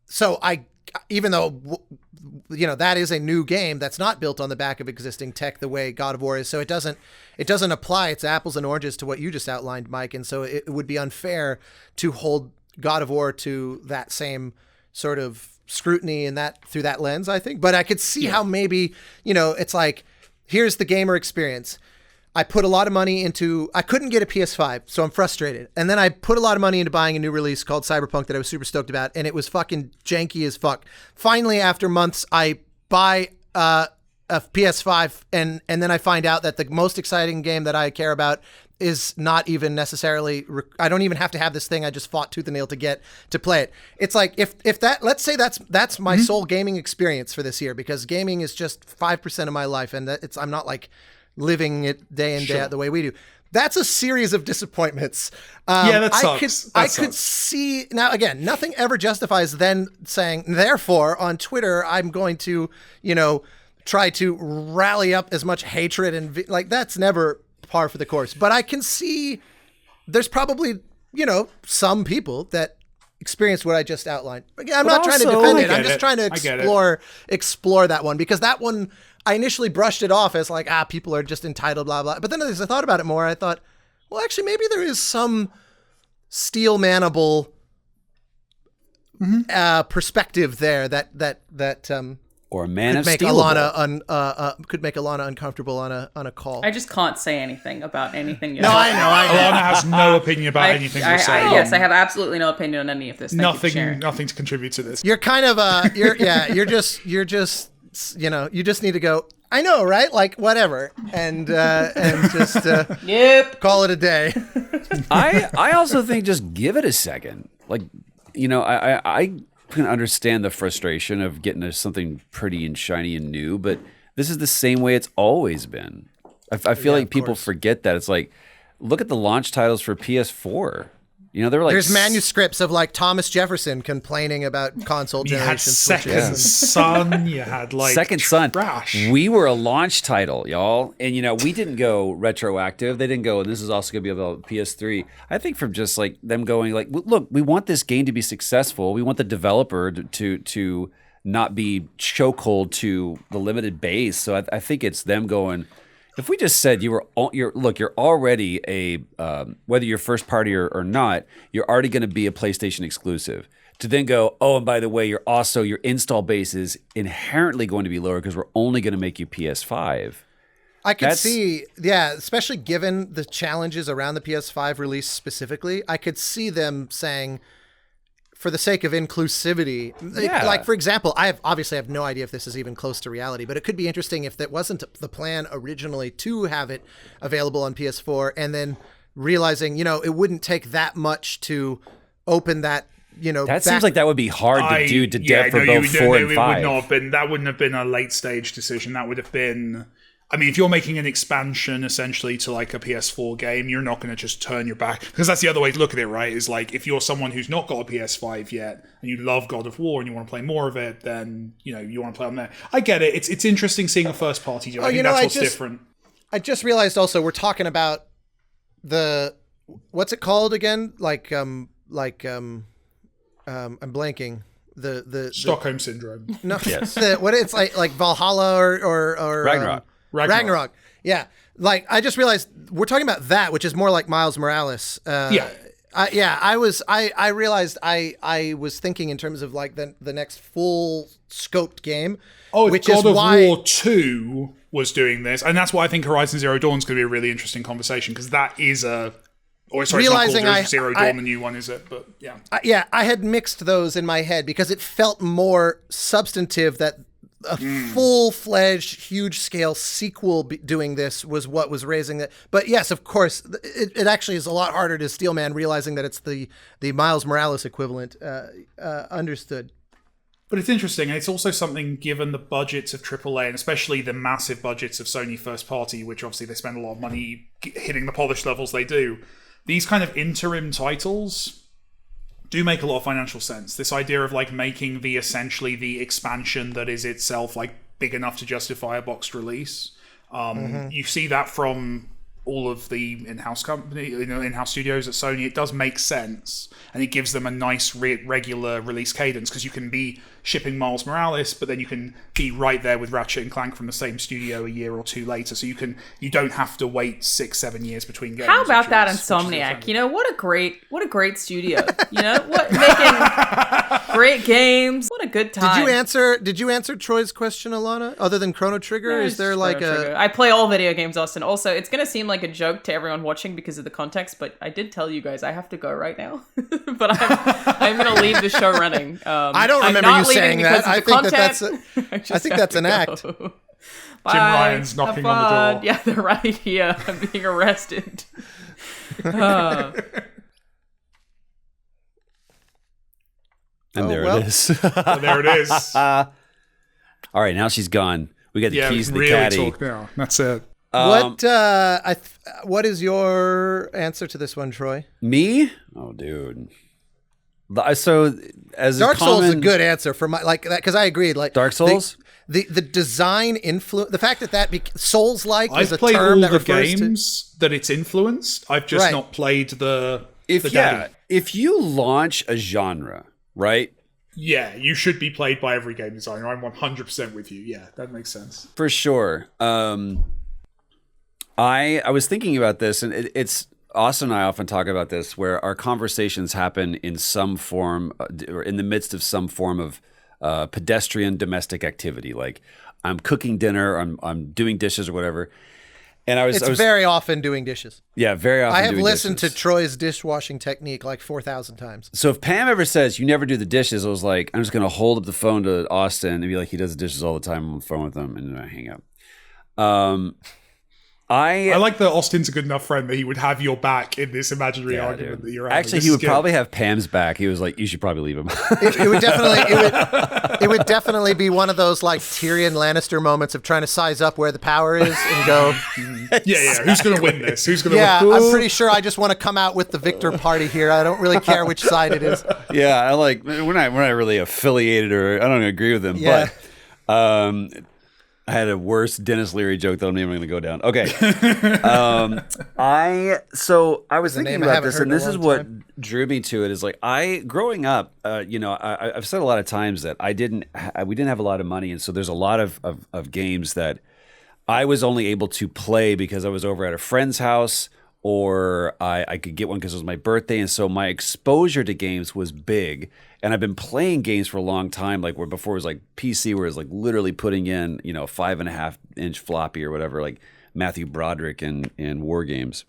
so even though, that is a new game that's not built on the back of existing tech the way God of War is. So it doesn't apply. It's apples and oranges to what you just outlined, Mike. And so it would be unfair to hold God of War to that same sort of scrutiny and that through that lens, I think. But I could see how maybe, it's like, here's the gamer experience. I put a lot of money I couldn't get a PS5, so I'm frustrated. And then I put a lot of money into buying a new release called Cyberpunk that I was super stoked about, and it was fucking janky as fuck. Finally, after months, I buy a PS5, and then I find out that the most exciting game that I care about is not even necessarily, I don't even have to have this thing I just fought tooth and nail to get to play it. It's like, if that, let's say that's my sole gaming experience for this year, because gaming is just 5% of my life, and I'm not like living it day in, day out the way we do. That's a series of disappointments. That sucks. I could see, now again, nothing ever justifies then saying, therefore, on Twitter, I'm going to, try to rally up as much hatred and like, that's never par for the course. But I can see there's probably, some people that experienced what I just outlined. Again, I'm not trying to defend it. I'm just trying to explore that one, because that one, I initially brushed it off as like, people are just entitled, blah, blah. But then as I thought about it more, I thought, well, actually, maybe there is some steel manable perspective there that or a man of steel could make Alanah uncomfortable on a call. I just can't say anything about anything. No, I know. Alana has no opinion about anything you're saying. Yes, I have absolutely no opinion on any of this. Nothing to contribute to this. You're kind of you're just you just need to go, I know, right? Like, whatever, and just call it a day. I also think just give it a second. Like, I can understand the frustration of getting to something pretty and shiny and new, but this is the same way it's always been. I feel like people forget that. It's like, look at the launch titles for PS4. You know, there were like there's manuscripts of like Thomas Jefferson complaining about console You had generation Second switches. Son. You had like Second Son. trash. We were a launch title, y'all, and you know we didn't go retroactive. They didn't go. And this is also going to be about PS3. I think from just like them going like, look, we want this game to be successful. We want the developer to not be chokehold to the limited base. So I think it's them going. If we just said you're already a whether you're first party or not, you're already going to be a PlayStation exclusive. To then go, oh, and by the way, your install base is inherently going to be lower because we're only going to make you PS5. I could see, especially given the challenges around the PS5 release specifically, I could see them saying, for the sake of inclusivity, like for example, I have no idea if this is even close to reality, but it could be interesting if that wasn't the plan originally to have it available on PS4, and then realizing, you know, it wouldn't take that much to open that. You know, seems like that would be hard to do to dev for both 4 and 5. That wouldn't have been a late stage decision. That would have been. I mean, if you're making an expansion essentially to like a PS4 game, you're not going to just turn your back, because that's the other way to look at it, right? Is like if you're someone who's not got a PS5 yet and you love God of War and you want to play more of it, then you know you want to play on there. I get it. It's interesting seeing a first party deal. I think that's what's different. I just realized also we're talking about the what's it called again? I'm blanking. The Stockholm Syndrome. No, yes. What it's like Valhalla or Ragnarok. Ragnarok. Yeah. Like I just realized we're talking about that, which is more like Miles Morales. I realized I was thinking in terms of like the next full scoped game. Oh, which God of War 2 was doing this, and that's why I think Horizon Zero Dawn is going to be a really interesting conversation, because that is a. Or sorry, realizing it's not called Zero Dawn, the new one, is it? But yeah. I had mixed those in my head because it felt more substantive that a full-fledged, huge-scale sequel doing this was what was raising that. But yes, of course, it actually is a lot harder to Steelman realizing that it's the Miles Morales equivalent. Understood. But it's interesting, and it's also something, given the budgets of AAA, and especially the massive budgets of Sony first party, which obviously they spend a lot of money hitting the polish levels they do. These kind of interim titles do make a lot of financial sense. This idea of like making essentially the expansion that is itself like big enough to justify a boxed release. You see that from all of the in-house in-house studios at Sony. It does make sense, and it gives them a nice regular release cadence, because you can be shipping Miles Morales, but then you can be right there with Ratchet and Clank from the same studio a year or two later, so you don't have to wait 6-7 years between games. How about that, Insomniac? You know, what a great studio. You know, making great games. What a good time. Did you answer Troy's question, Alanah? Other than Chrono Trigger, is there like Trigger. I play all video games, Austin. Also, it's gonna seem like a joke to everyone watching because of the context, but I did tell you guys I have to go right now. But I'm gonna leave the show running. I don't remember you saying that. I think that's an act. Bye. Jim Ryan's knocking on the door. Yeah, they're right here. I'm being arrested. And there it is. There it is. All right, now she's gone. We got the keys to the really caddy. Talk now. That's it. What is your answer to this one, Troy? Me? Oh, dude. So as Dark Souls is a good answer for my like that, because I agreed. Like Dark Souls, the design influence, the fact that Souls-like is a played term all that the refers games that it's influenced. I've just not played the daddy. If you launch a genre, right? Yeah, you should be played by every game designer. I'm 100% with you. Yeah, that makes sense. For sure. I was thinking about this, and it's Austin and I often talk about this, where our conversations happen in some form, or in the midst of some form of pedestrian domestic activity. Like I'm cooking dinner, I'm doing dishes or whatever. And I was very often doing dishes. Yeah, very often. I have listened to Troy's dishwashing technique like 4,000 times. So if Pam ever says you never do the dishes, I was like, I'm just going to hold up the phone to Austin and be like, he does the dishes all the time. I'm on the phone with him, and then I hang up. I like that Austin's a good enough friend that he would have your back in this imaginary argument that you're having. Actually, he would probably have Pam's back. He was like, "You should probably leave him." It would definitely be one of those like Tyrion Lannister moments of trying to size up where the power is and go, yeah. Who's going to win this? Who's going to yeah, win? I'm pretty sure I just want to come out with the victor party here. I don't really care which side it is. Yeah, I like we're not really affiliated, or I don't agree with him, Yeah. but I had a worse Dennis Leary joke that I'm not even going to go down. Okay, I was thinking about this, and this is what drew me to it. Is like growing up, I've said a lot of times that we didn't have a lot of money, and so there's a lot of games that I was only able to play because I was over at a friend's house, or I could get one because it was my birthday, and so my exposure to games was big. And I've been playing games for a long time, like where before it was like PC, where it was like literally putting in 5.5-inch floppy or whatever, like Matthew Broderick in War Games.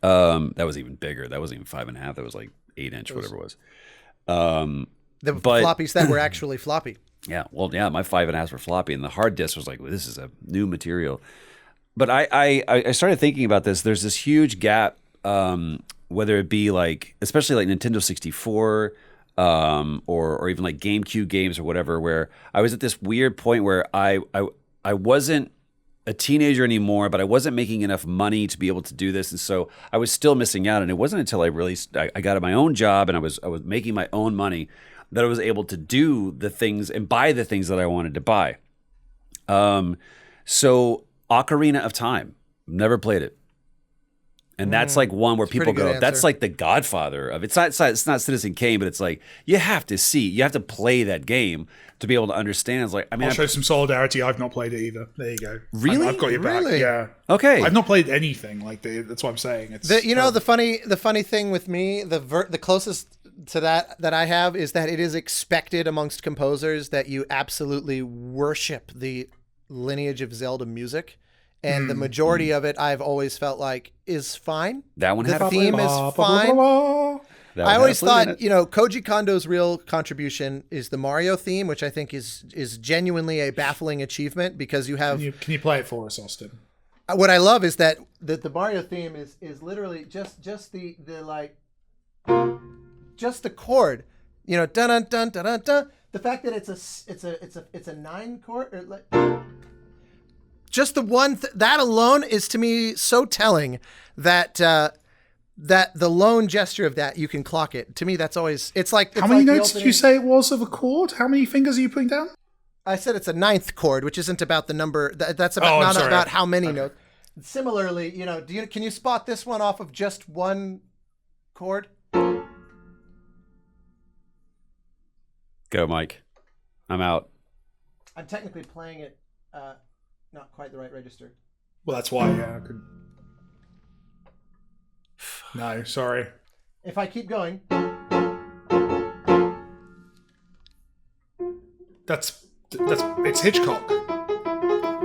That was even bigger. That wasn't even 5.5. That was like 8-inch, whatever it was. Floppies that were actually floppy. Yeah, well, yeah, my 5.5s were floppy, and the hard disk was like, well, this is a new material. But I started thinking about this. There's this huge gap, whether it be like, especially like Nintendo 64. Or even like GameCube games or whatever, where I was at this weird point where I wasn't a teenager anymore, but I wasn't making enough money to be able to do this, and so I was still missing out. And it wasn't until I got my own job and I was making my own money that I was able to do the things and buy the things that I wanted to buy. So Ocarina of Time, never played it. And that's like one where people go, that's like the Godfather of it's not Citizen Kane, but it's like you have to play that game to be able to understand. It's like, I mean, I'll show some solidarity. I've not played it either. There you go. Really? I've got your back. Really? Yeah. Okay. I've not played anything like that's what I'm saying. It's the funny thing with me, the closest to that I have is that it is expected amongst composers that you absolutely worship the lineage of Zelda music. And the majority of it, I've always felt like, is fine. That one had the theme is fine. I always thought, Koji Kondo's real contribution is the Mario theme, which I think is genuinely a baffling achievement because you have. Can you play it for us, Austin? What I love is that the Mario theme is literally just the like, just the chord, dun dun dun dun dun dun. The fact that it's a 9 chord or like. Just the one that alone is to me so telling that that the lone gesture of that you can clock it. To me, that's always it's like. How many notes did you say it was of a chord? How many fingers are you putting down? I said it's a 9th chord, which isn't about the number. That's about about how many notes. Similarly, can you spot this one off of just one chord? Go, Mike. I'm out. I'm technically playing it. Not quite the right register. Well, that's why. Yeah, I could. No, sorry. If I keep going. It's Hitchcock.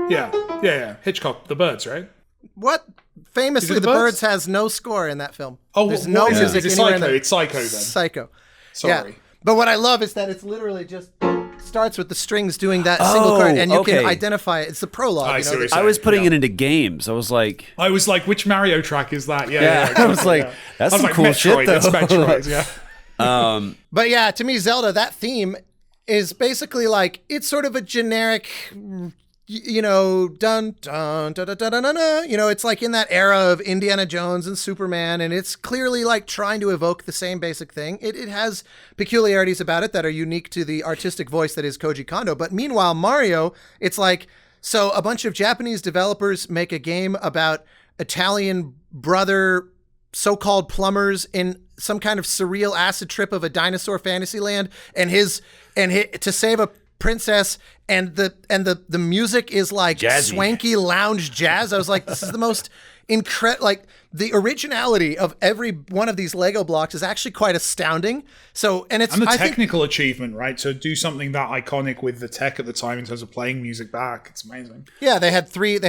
Yeah. Hitchcock, The Birds, right? What? Famously, The Birds has no score in that film. Oh, there's no music anywhere in there. It's Psycho then. Psycho. Sorry. Yeah. But what I love is that it's literally just starts with the strings doing that single chord, and you can identify it. It's the prologue. I was putting it into games. I was like, which Mario track is that? Yeah. I was like, that's some cool shit, though. It's Metroid, yeah. But yeah, to me, Zelda, that theme is basically like, it's sort of a generic, dun, dun, dun, dun, dun, dun, dun, dun. It's like in that era of Indiana Jones and Superman, and it's clearly like trying to evoke the same basic thing. It has peculiarities about it that are unique to the artistic voice that is Koji Kondo. But meanwhile, Mario, it's like, so a bunch of Japanese developers make a game about Italian brother so-called plumbers in some kind of surreal acid trip of a dinosaur fantasy land, and to save a princess, and the music is like jazzy, swanky lounge jazz. I was like, this is the most incredible. Like, the originality of every one of these Lego blocks is actually quite astounding. So, and it's the technical achievement, right? So do something that iconic with the tech at the time in terms of playing music back. It's amazing. Yeah, they had three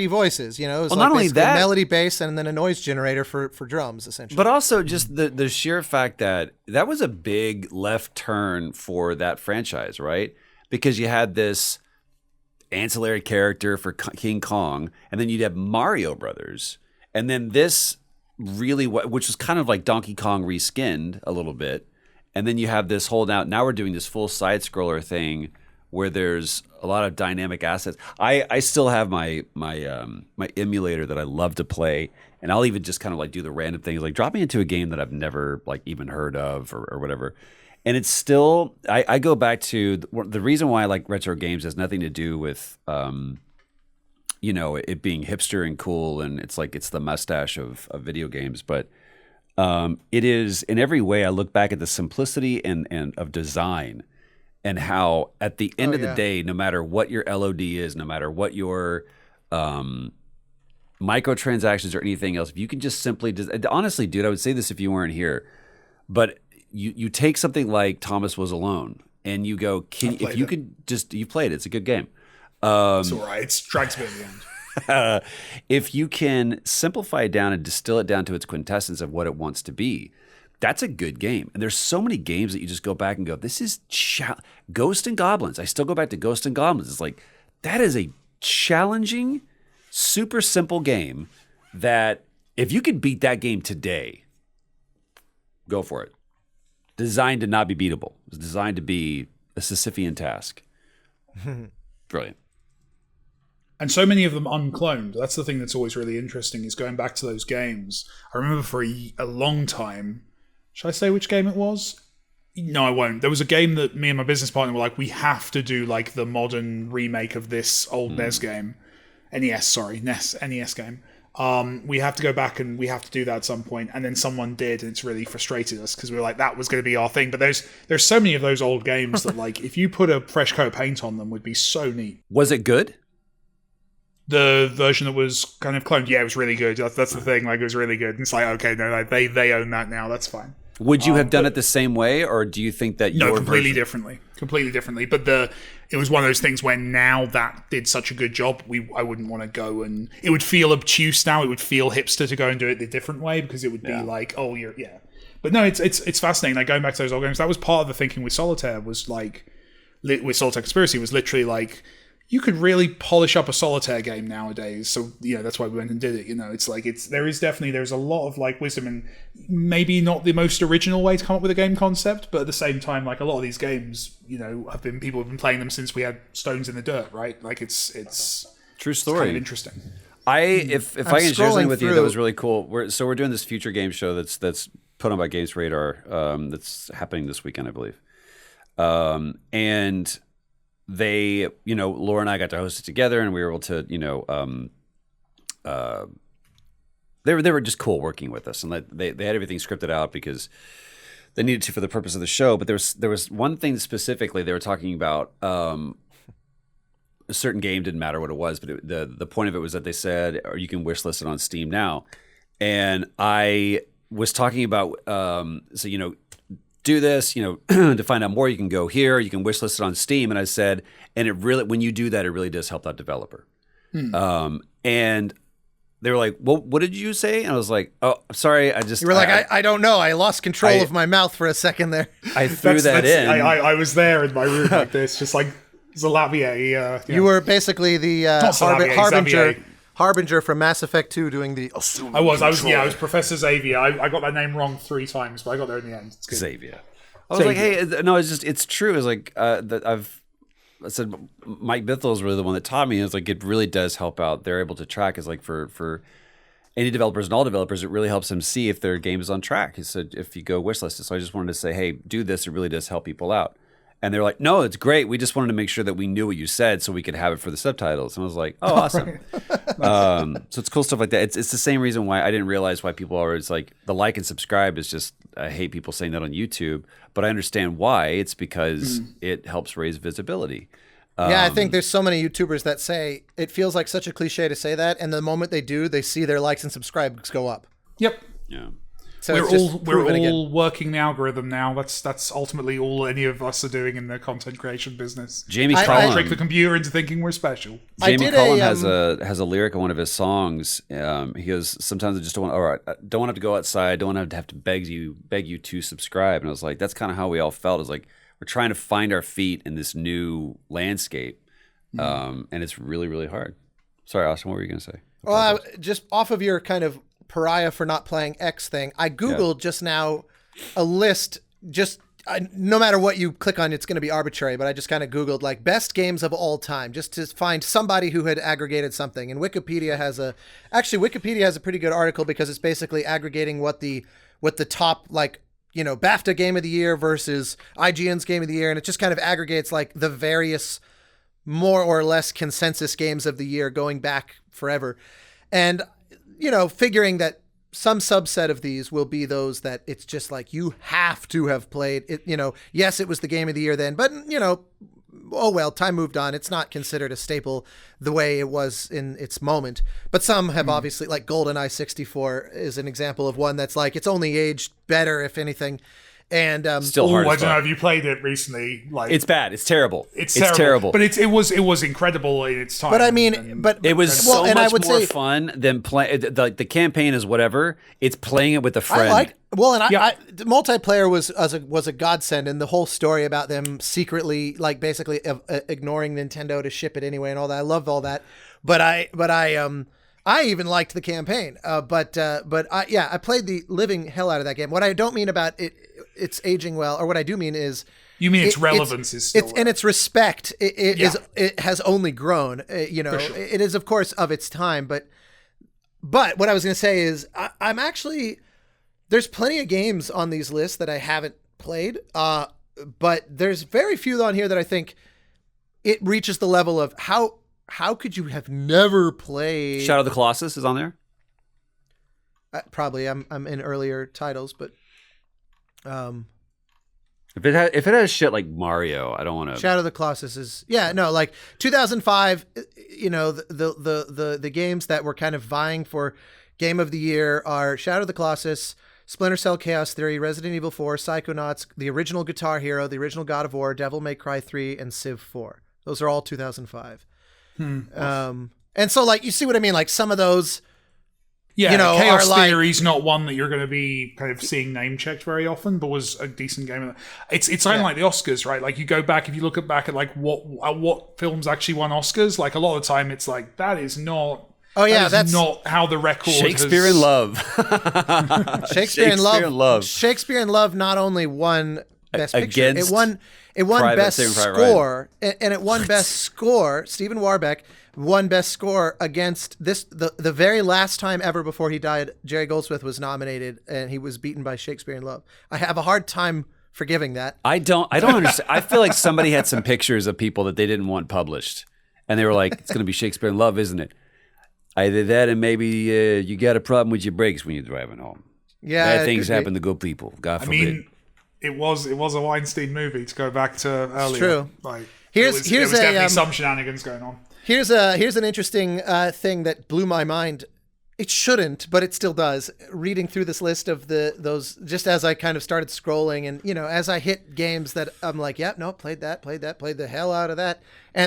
voices. It was not only that, melody, bass, and then a noise generator for drums, essentially. But also just the sheer fact that was a big left turn for that franchise, right? Because you had this ancillary character for King Kong, and then you'd have Mario Brothers, and then this really, which was kind of like Donkey Kong reskinned a little bit, and then you have this whole now we're doing this full side scroller thing where there's a lot of dynamic assets. I still have my emulator that I love to play, and I'll even just kind of like do the random things, like drop me into a game that I've never like even heard of or whatever. And it's still, I go back to the reason why I like retro games has nothing to do with, it being hipster and cool, and it's the mustache of video games, but it is in every way. I look back at the simplicity and of design. And how, at the end of the day, no matter what your LOD is, no matter what your microtransactions or anything else, if you can just simply, honestly, dude, I would say this if you weren't here, but you take something like Thomas Was Alone, and you go, you played it, it's a good game. It's all right. It drags me at the end. If you can simplify it down and distill it down to its quintessence of what it wants to be, that's a good game. And there's so many games that you just go back and go, this is Ghost and Goblins. I still go back to Ghost and Goblins. It's like, that is a challenging, super simple game that if you could beat that game today, go for it. Designed to not be beatable. It was designed to be a Sisyphean task. Brilliant. And so many of them uncloned. That's the thing that's always really interesting, is going back to those games. I remember for a long time, should I say which game it was? No, I won't. There was a game that me and my business partner were like, we have to do like the modern remake of this old NES game. NES game. We have to go back and we have to do that at some point. And then someone did, and it's really frustrated us because we were like, that was going to be our thing. But there's so many of those old games that like, if you put a fresh coat of paint on them, would be so neat. Was it good? The version that was kind of cloned, yeah, it was really good. That's the thing. Like, it was really good. And it's like, okay, no, like, they own that now. That's fine. Would you have done it the same way, or do you think that no, completely differently? But it was one of those things where now that did such a good job, I wouldn't want to go, and it would feel obtuse now. It would feel hipster to go and do it the different way, because it would be like, oh, yeah. But no, it's fascinating. Like, going back to those old games, that was part of the thinking with Solitaire. Was like with Solitaire Conspiracy was literally like, you could really polish up a Solitaire game nowadays. So, that's why we went and did it. It's like, there's a lot of like wisdom, and maybe not the most original way to come up with a game concept, but at the same time, like, a lot of these games, people have been playing them since we had stones in the dirt, right? Like, it's true story. It's kind of interesting. If I can share something with you that was really cool. We're doing this future game show that's put on by Games Radar. That's happening this weekend, I believe. And they, Laura and I got to host it together, and we were able to, they were just cool working with us, and they had everything scripted out because they needed to for the purpose of the show. But there was one thing specifically they were talking about. A certain game, didn't matter what it was, but the point of it was that they said, or you can wishlist it on Steam now. And I was talking about, do this, to find out more, you can go here, you can wishlist it on Steam. And I said, and it really, when you do that, it really does help that developer. And they were like, well, what did you say? And I was like, oh, I'm sorry. You were like, I don't know. I lost control of my mouth for a second there. I threw that in. I was there in my room like this, just like Xalavier. You were basically the Harbinger from Mass Effect 2 doing the I was Professor Xavier. I got that name wrong 3 times, but I got there in the end. Xavier. I was like, hey, no, it's true. It's like I said Mike Bithell is really the one that taught me. It's like, it really does help out. They're able to track. Is like for any developers and all developers, it really helps them see if their game is on track. He said, if you go wishlist it. So I just wanted to say, hey, do this. It really does help people out. And they're like, no, it's great. We just wanted to make sure that we knew what you said so we could have it for the subtitles. And I was like, oh, awesome. So it's cool stuff like that. It's the same reason why I didn't realize why people are always like, the like and subscribe is just, I hate people saying that on YouTube, but I understand why. It's because it helps raise visibility. Yeah, I think there's so many YouTubers that say, it feels like such a cliche to say that, and the moment they do, they see their likes and subscribes go up. Yep. Yeah. So we're all working the algorithm now. That's ultimately all any of us are doing in the content creation business. Jamie Cullum trick the computer into thinking we're special. Jamie Cullum has a lyric in one of his songs. He goes, "Sometimes I just don't want to have to go outside. Don't want to have to beg you to subscribe." And I was like, that's kind of how we all felt. It's like we're trying to find our feet in this new landscape. And it's really, really hard. Sorry, Austin, what were you going to say? Well, just off of your kind of pariah for not playing X thing, I Googled just now a list, no matter what you click on, it's going to be arbitrary, but I just kind of Googled like best games of all time, just to find somebody who had aggregated something. And Wikipedia has a pretty good article because it's basically aggregating what the top, like, you know, BAFTA game of the year versus IGN's game of the year. And it just kind of aggregates like the various more or less consensus games of the year going back forever. And, you know, figuring that some subset of these will be those that it's just like you have to have played it. You know, yes, it was the game of the year then, but, you know, oh well, time moved on. It's not considered a staple the way it was in its moment. But some have obviously, like GoldenEye 64 is an example of one that's like it's only aged better, if anything. And still hard. I don't know. Have you played it recently? Like, it's bad. It's terrible. It's terrible. But it was incredible in its time. But I mean, it was so much more fun than play. The campaign is whatever. It's playing it with a friend. The multiplayer was a godsend, and the whole story about them secretly, like, basically ignoring Nintendo to ship it anyway and all that. I loved all that. But I even liked the campaign. I played the living hell out of that game. What I don't mean about it's aging well, or what I do mean is you mean its relevance is still and its respect. It has only grown. You know, sure. It is of course of its time, but what I was going to say is I'm actually there's plenty of games on these lists that I haven't played, but there's very few on here that I think it reaches the level of how could you have never played? Shadow of the Colossus is on there. Probably I'm in earlier titles, but if it has shit like Mario, I don't want to. Shadow of the Colossus is like 2005. You know, the games that were kind of vying for Game of the Year are Shadow of the Colossus, Splinter Cell Chaos Theory, Resident Evil 4, Psychonauts, the original Guitar Hero, the original God of War, Devil May Cry 3, and Civ 4. Those are all 2005. And so, like, you see what I mean? Like, some of those, yeah, you know, Chaos Theory's not one that you're going to be kind of seeing name checked very often, but was a decent game. It's kind of like the Oscars, right? Like, you go back, if you look back at like what films actually won Oscars, like a lot of the time it's like that is not. Oh yeah, that's not how the record. Shakespeare in Love. Shakespeare in Love. Shakespeare in Love not only won Best Picture, it won Best Score, and it won Best Score. Stephen Warbeck won Best Score against the very last time ever before he died. Jerry Goldsmith was nominated, and he was beaten by Shakespeare in Love. I have a hard time forgiving that. I don't understand. I feel like somebody had some pictures of people that they didn't want published, and they were like, "It's going to be Shakespeare in Love, isn't it?" Either that, and maybe you got a problem with your brakes when you're driving home. Yeah, bad things happen to good people. God forbid. I mean, it was a Weinstein movie, to go back to earlier. It's true. Like, here's definitely some shenanigans going on. Here's an interesting thing that blew my mind. It shouldn't, but it still does. Reading through this list of those, just as I kind of started scrolling, and, you know, as I hit games that I'm like, yep, no, played the hell out of that,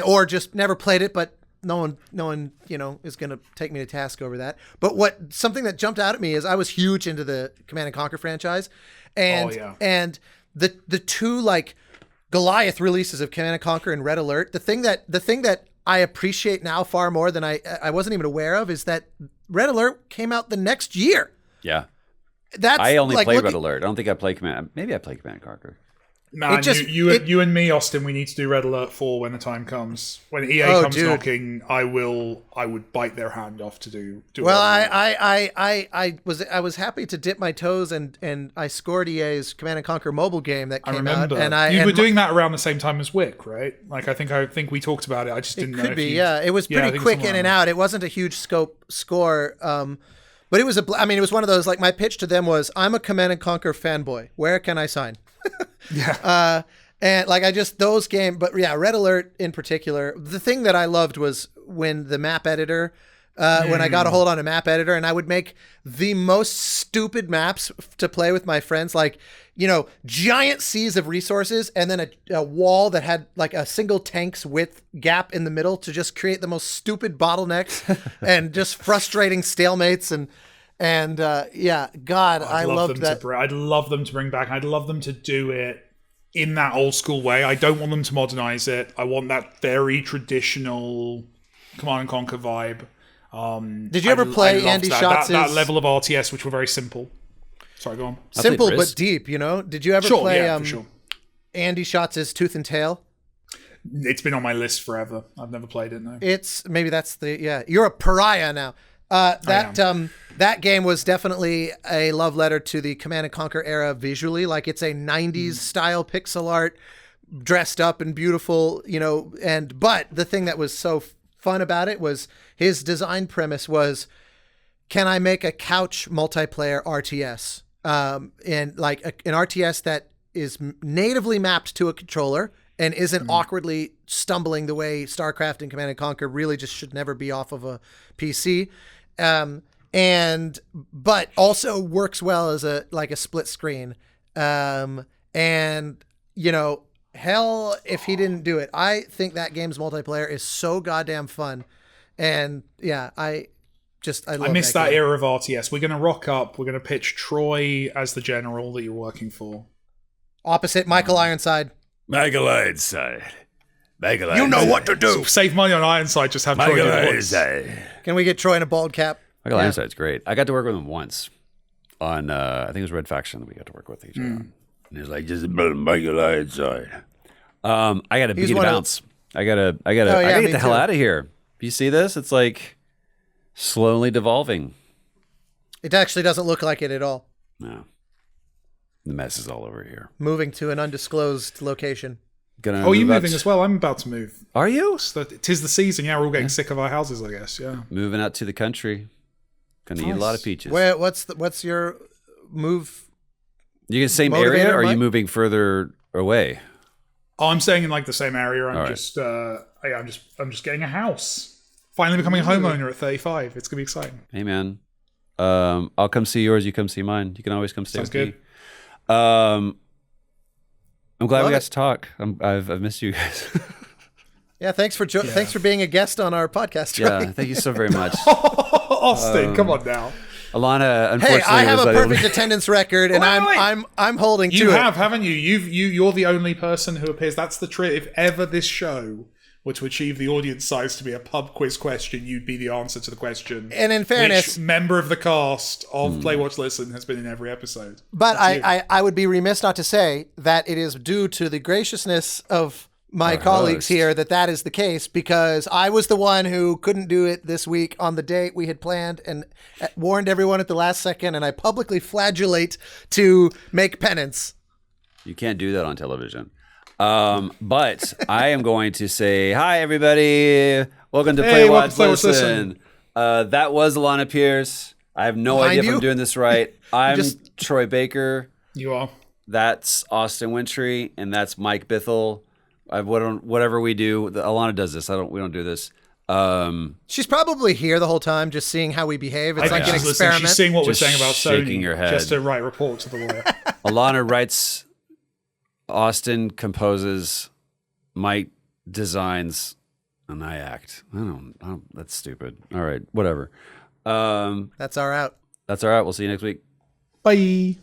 or just never played it, but no one, you know, is going to take me to task over that. But something that jumped out at me is I was huge into the Command and Conquer franchise, and the two like Goliath releases of Command and Conquer and Red Alert. The thing that I appreciate now far more than I wasn't even aware of is that Red Alert came out the next year. Yeah, I only played Red Alert. I don't think I played Command. Maybe I played Command and Conquer. Man, you and me, Austin, we need to do Red Alert 4 when the time comes. When EA comes knocking, I would bite their hand off to do well, I was happy to dip my toes and I scored EA's Command and Conquer mobile game that came out. And you were doing that around the same time as Wick, right? Like, I think we talked about it. I just didn't know. It could be, yeah. It was pretty quick in and out. It wasn't a huge score. But it was it was one of those, like, my pitch to them was, I'm a Command and Conquer fanboy. Where can I sign? Yeah. And like those games, but yeah, Red Alert in particular. The thing that I loved was when the map editor, when I got a hold on a map editor, and I would make the most stupid maps to play with my friends, like, you know, giant seas of resources, and then a wall that had like a single tank's width gap in the middle to just create the most stupid bottlenecks and just frustrating stalemates God, I loved that. I'd love them to bring back. I'd love them to do it in that old school way. I don't want them to modernize it. I want that very traditional Command and Conquer vibe. Did you ever play Andy Schatz's... that level of RTS, which were very simple. Sorry, go on. Simple but deep, you know? Did you ever play for sure. Andy Schatz's Tooth and Tail? It's been on my list forever. I've never played it, no. It's maybe that's the you're a pariah now. That game was definitely a love letter to the Command and Conquer era visually. Like it's a 90s style pixel art, dressed up and beautiful, you know, but the thing that was so fun about it was his design premise was, can I make a couch multiplayer RTS? And like an RTS that is natively mapped to a controller and isn't awkwardly stumbling the way StarCraft and Command and Conquer really just should never be off of a PC. But also works well as a split screen. And you know, hell, if he didn't do it, I think that game's multiplayer is so goddamn fun. And yeah, I miss that era of RTS. We're going to rock up. We're going to pitch Troy as the general that you're working for. Opposite Michael Ironside. Michael Ironside. You know what to do. So save money on Ironside. Just have Troy do the voice. Can we get Troy in a bald cap? Michael Ironside's great. I got to work with him once on, I think it was Red Faction that we got to work with each other on. And he was like, just Michael Ironside. I got to beat a bounce. I gotta get the hell out of here. You see this? It's like slowly devolving. It actually doesn't look like it at all. No. The mess is all over here. Moving to an undisclosed location. Oh, you moving as well? I'm about to move. Are you? Tis the season. Yeah, we're all getting sick of our houses, I guess. Yeah. Moving out to the country. Gonna eat a lot of peaches. What's your move? You in the same area, or are you moving further away? Oh, I'm staying in like the same area. I'm just getting a house. Finally becoming a homeowner at 35. It's gonna be exciting. Hey man, I'll come see yours. You come see mine. You can always come stay with me. I'm glad we got to talk. I've missed you guys. Yeah, thanks for being a guest on our podcast. Yeah, thank you so very much. Austin, come on now. Alanah, unfortunately, I have a perfect attendance record, and I'm holding to it. You have, haven't you? You're the only person who appears. That's the trick. If ever this show were to achieve the audience size to be a pub quiz question, you'd be the answer to the question. And in fairness, which member of the cast of Play, Watch, Listen has been in every episode? But I would be remiss not to say that it is due to the graciousness of my colleagues here that is the case, because I was the one who couldn't do it this week on the date we had planned and warned everyone at the last second, and I publicly flagellate to make penance. You can't do that on television. But I am going to say, hi, everybody. Welcome to Play, Watch, Listen. That was Alanah Pearce. I have no idea if I'm doing this right. I'm Troy Baker. You are. That's Austin Wintry, and that's Mike Bithell. Whatever we do, Alanah does this. We don't do this. She's probably here the whole time, just seeing how we behave. It's like an experiment. She's seeing what we're saying about shaking Sony, her head. just to write reports to the lawyer. Alanah writes, Austin composes, Mike designs, and I act. I don't. That's stupid. All right, whatever. That's our out. That's all right. We'll see you next week. Bye.